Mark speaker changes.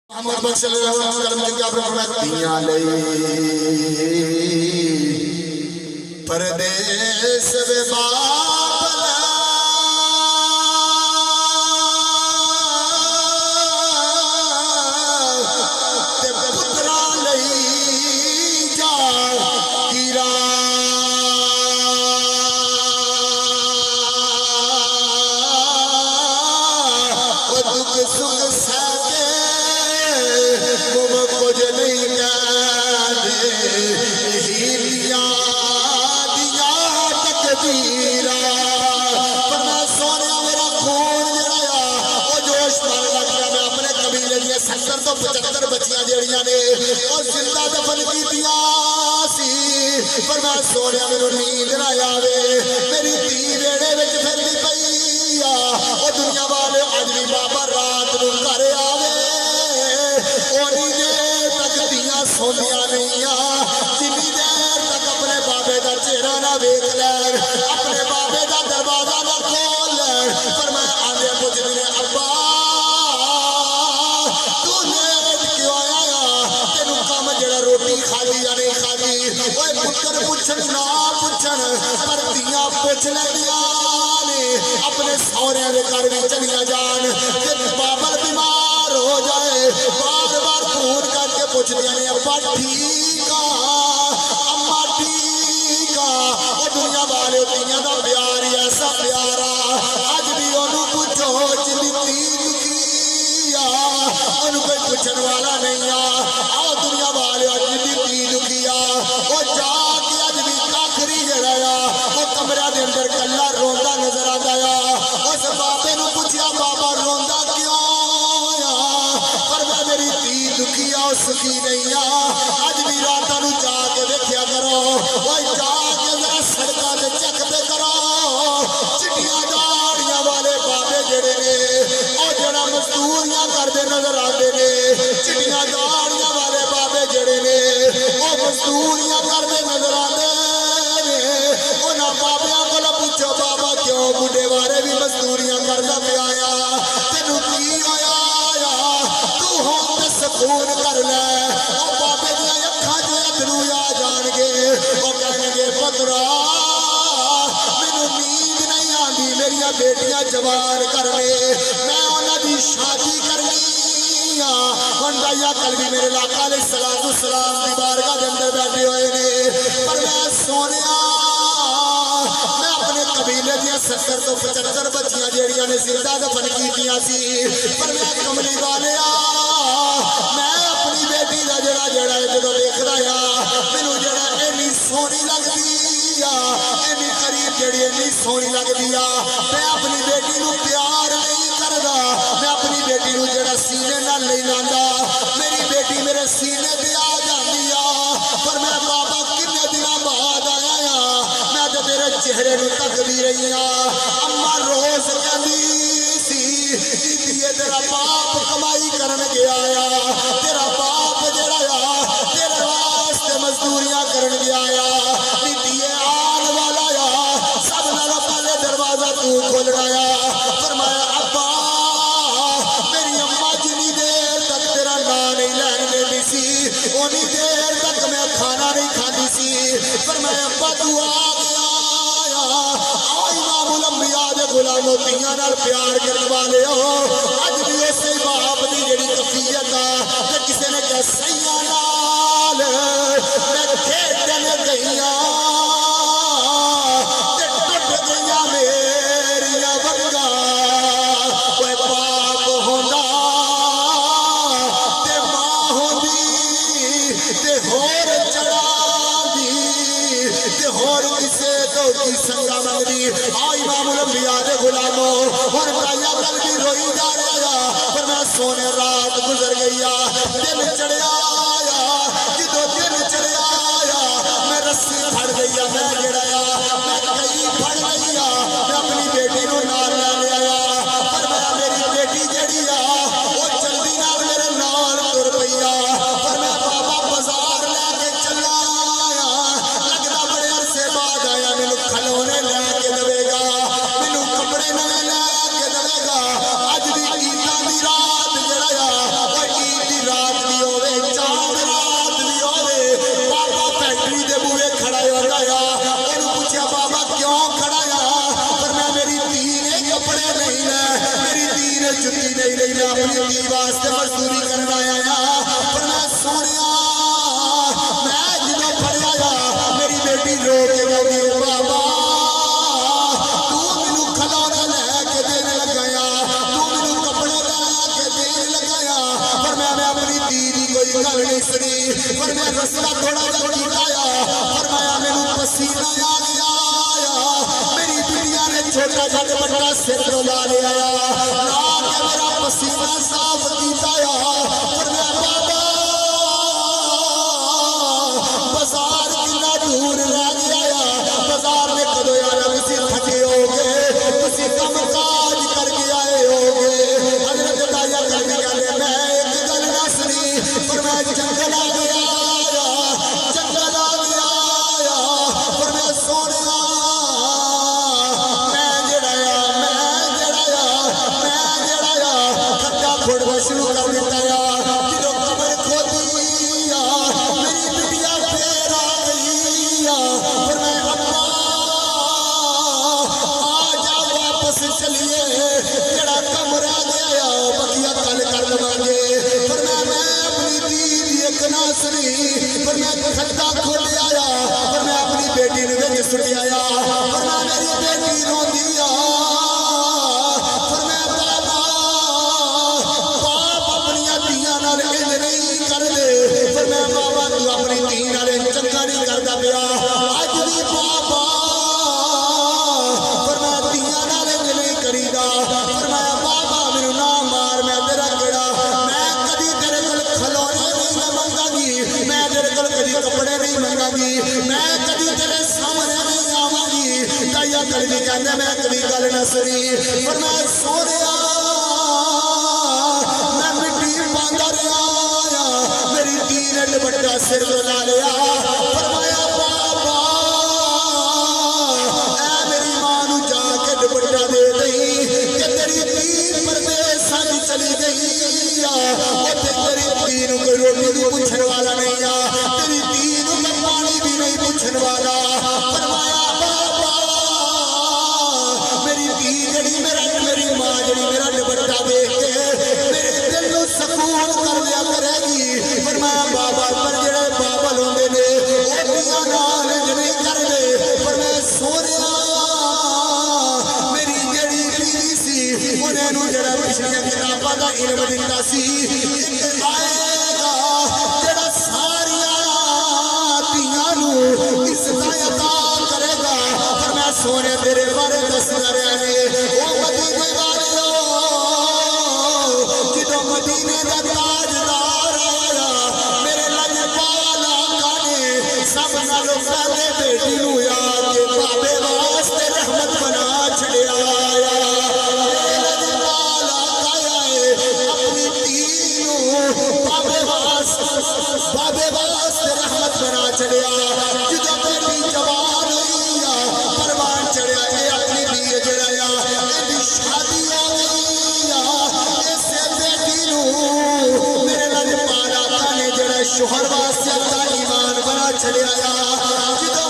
Speaker 1: محمد صلی اللہ علیہ وسلم کی آپ نے فرمایا دیاں لئی پردیس بے بابلا تے پترا لئی جا گیرا وہ دکھ سکھ سکے کچھ نہیں کہنے ہیلیاں دیا تکبیرہ پر میں سونیا میرا خون جڑایا وہ جوش مار لگ گیا میں اپنے قبیلے دیا 70 تو 75 بچیاں جڑیاں نے اور زندہ دفن کی دیا سی پر میں سونیا میرے نیند نہ آوے میری دھی ویڑے وچ پھرتی پئی وہ دنیا والے اج بھی بابا رات نو گھر آوے اونی دیر تک دیاں سوندیاں نہیں جنی دیر تک اپنے بابے دا چہرہ نہ ویکھ لین اپنے بابے دا دروازہ نہ کھول لین پر میں آدھے پوچھ دینے ابا تو نیت کیوں آیا تینو کام جڑا روٹی کھا لی یا نہیں کھا لی اوے پتر پوچھن نہ پوچھن پر دیاں پوچھ لیندیاں اپنے سورے دے گھر میں چلیاں جان کہ بابا بیمار ہو جائے بار بار فون کر کے پوچھ دیا نے ابا ٹھیک اما ٹھیک وہ دنیا والے دیاں دا پیار ہی ایسا پیارا اج بھی انہوں پوچھو جنی دکھی انہوں کوئی پوچھن والا نہیں آؤ دنیا والے جنی دکھی وہ جا کے اج بھی آخری جڑا وہ کمرہ دے اندر کلا روندا نظر آتا اس بابے نو پوچھیا بابا روندا کیوں پر میں میری دھی دکھی سکھی نہیں اج بھی راتاں نو جا کے دیکھیا کرو وہ جا کے ذرا سڑکاں تے چکتے کرو چٹیاں داڑیاں والے بابے جڑے نے او جڑا مزدوریاں کردے نظر آندے نے چٹیاں داڑیاں والے بابے جڑے نے او مزدوریاں کردے نظر آندے بابیاں کو پوچھو بابا کیوں بڑھے بارے بھی مزدوریاں کرنا پہ آیا تینو کی آیا تو ہوں تے سکون کر لے او بابے دیا اکھاں جو ادھرو آ جان گے او کہنے گے پترا مینوں نیند نہیں آندی میری بیٹیاں جوان کر لے میں انہاں دی شادی کرنی ہنڈایا کل بھی میرے آقا علیہ السلام دی بارگاہ دے اندر بیٹھے ہوئے نے پر میں سونیا قبیلے دیا 70 تو 75 بچیاں جیڑیاں نے زندہ دفن کیتیاں سی پر میں کملی والیا میں اپنی بیٹی دا جڑا جدوں ویکھدا مینوں جڑا اینی سونی لگدی اینی قریب جڑی اینی سونی لگدی میں اپنی بیٹی نو پیار نہیں کردا میں اپنی بیٹی نو جڑا سینے نال نہیں لاندا میری بیٹی میرے سینے تے آ جاندی پر میں بابا کنے دناں بعد آیا میں تے تیرے چہرے نو تکدی رہی اما روز کہندی سی جیتیے تیرا باپ کمائی کرن گیا تیرا باپ جڑا تیرے واسطے مزدوریاں کرن گیا نیتیے آن والا سب نالوں پہلے دروازہ تو کھولنا فرمایا ابا میری اما جنی دیر تک تیرا نام نہیں لین دیندی سی اونی دیر تک میں کھانا نہیں کھاندی سی فرمایا ابا تو آ گیا امام الانبیاء دے غلاموں دیاں نال پیار کرنے والے اج بھی اسی باپ دی جڑی کفیت تے کسے نے کہا سیاں نال میں کھیڈن گئیاں تے ٹٹ گئیاں میریاں ونگاں اوے باپ ہوندا تے ماں ہوندی تے ہور چڑھاندی تے ہور کسے تو کی سنگا منگدی امام الانبیاء دے غلاموں ہن بھائیاں کل بھی روئی جا رہا پر میں سونے رات گزر گئی دن چڑھیا جدو دن چڑھیا میں رسی پھڑ گئی میں جڑایا میں کئی پھڑ گئی میں اپنی بیٹی نو نال لے آیا پر میں میری بیٹی جڑی وہ جلدی نال میرے نال تر پئی پر میں بابا بازار لے کے چلا لگدا بڑے عرصے بعد آیا مینوں کھلونے لے کے دے گا مینوں کپڑے نویں لے کے دے گا اج دی عیداں دی رات جڑا وہ عید دی مزدوری کرنا آیا پر میں سونیا میں جدوں پڑھیا میری بیٹی رو کے گئی بابا تو مینوں کھلونے لے کے دینے لگایا تو مینوں کپڑے لے کے دینے لگایا پر میں اپنی دیدی کوئی گل نہیں سنی پر میں رسنا تھوڑا جا کیتا فرمایا مینوں پسینہ آ گیا میری بیٹیاں نے چھوٹا جا بڑا سر ڈولا لیا لا کے میرا پسینہ صاف کیتا پر میں بابا بازار کتنا دور رہ گیا بازار میں کدو یار کسی تھکے ہو گے کسی کم کاج کر کے آئے ہو گے حضرت دایا کر کے کہنے میں ایک گل نہ سنی پر میں جنگل آ گیا جنگل آ گیا پر میں سونے میں جڑایا کھٹا کھوڑنا شروع کر دیتا جدو قبر کھودی میری بیٹیاں پھر آ گئی پر میں ابا آجا واپس چلیے جڑا کم رہ گیا بقیہ کل کر لواں گے پر میں اپنی بیوی ایک نہ سنی پر میں کھٹا کھولے آیا پر میں اپنی بیٹی نے وچ سٹی آیا پر میں میری بیٹی روندی پر میں بابا باپ اپنی دھیاں نال انج نہیں کر دے پر میں بابا تو اپنی دھی نال چنگا نہیں کردا پیا اج بھی بابا پر میں دھیاں نال انج نہیں کریدا پر میں بابا مینوں نہ مار میں تیرا کیڑا میں کدی تیرے کول کھلونے نہیں منگا گی میں تیرے کول کدی کپڑے نہیں منگا گی میں کدی تیرے سامنے نہیں آواں گی دایا کر دی کہندے میں کبھی گل نہ سنی پر میں سونیا میں مٹی پاندا رہیا میری دھی نے دوپٹہ سر لا لیا فرمایا بابا اے میری ماں نوں جا کے دوپٹہ دے دئی کہ تیری دھی پردیساں دی چلی گئی اوتھے تیری دھی نوں کوئی روٹی دی پوچھن والا نہیں تیری دھی نوں پانی بھی نہیں پوچھن والا فرمایا بابا میری دھی جڑی میری ماں جڑی میرا دوپٹہ دیکھ کے میرے دل نوں سکون کر دیا کرے گی فرمایا بابا پر جڑے بابل ہوندے نے او دیاں نال نہیں کردے پر میں سونیا میری جڑی بیوی سی انہاں نوں جڑا پچھلیاں کتاباں دا علم دتا سی آئے گا جڑا ساریاں دھیاں نوں عزت عطا کرے گا پر میں سونے تیرے بارے دسدا رہیا نے او مدینے والو جدوں مدینے دا تاجدار آیا میرے لجپال آقا نے سب نالوں پہلے بیٹی نوں یاد کے بابے واسطے رحمت بنا چھڑیا میرے لجپال آقا آئے اپنی دھی نوں بابے واسطے رحمت بنا چھڑیا جدوں بیٹی جوان ہوئی پروان چڑھیا اے اپنی دھی جڑایا ایڈی شادی ہو گئی اسے بیٹی نوں میرے لجپال آقا نے جڑا شوہر واسطے اپنا ایمان بنا چھڑیا جدوں